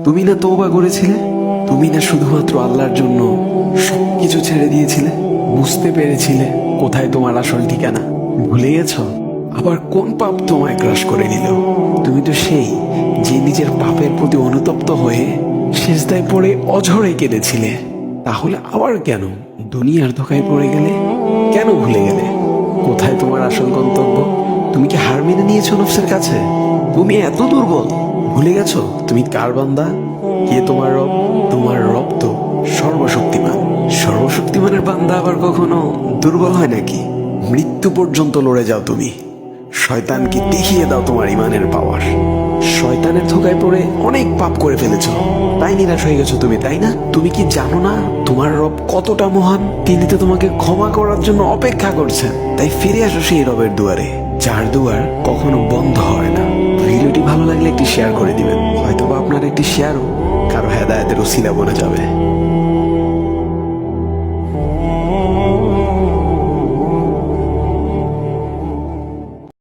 তুমি না তওবা করেছিলে? তুমি না শুধুমাত্র আল্লাহর জন্য সবকিছু ছেড়ে দিয়েছিলে? বুঝতে পেরেছিলে কোথায় তোমার আসল ঠিকানা? ভুলে গেছো? আবার কোন পাপ তোমায় গ্রাস করে নিল? তুমি তো সেই যে নিজের পাপের প্রতি অনুতপ্ত হয়ে সিজদায় পড়ে অঝরে কেঁদেছিলে। তাহলে আবার কেন দুনিয়ার ধোঁকায় পড়ে গেলে? কেন ভুলে গেলে কোথায় তোমার আসল গন্তব্য? তুমি কি হার মেনে নিয়েছো নফসের কাছে? তুমি এত দুর্বল, ভুলে গেছো তুমি কার বান্দা? কে তোমার রব? তোমার রব তো সর্বশক্তিমান। সর্বশক্তিমানের বান্দা আবার কখনো দুর্বল হয় নাকি? মৃত্যু পর্যন্ত লড়ে যাও তুমি। শয়তানকে দেখিয়ে দাও তোমার ইমানের পাওয়ার। শয়তানের ধোকায় পড়ে অনেক পাপ করে ফেলেছো, তাই নিরাশ হয়ে গেছো তুমি, তাই না? তুমি কি জানো না তোমার রব কতটা মহান? তিনি তো তোমাকে ক্ষমা করার জন্য অপেক্ষা করছেন। তাই ফিরে আসো সেই রবের দুয়ারে, যার দুয়ার কখনো বন্ধ হয় না। ভিডিওটি ভালো লাগলে একটি শেয়ার করে দিবেন, হয়তোবা আপনার একটি শেয়ারও কারো হেদায়েতের উসিলা বনে যাবে।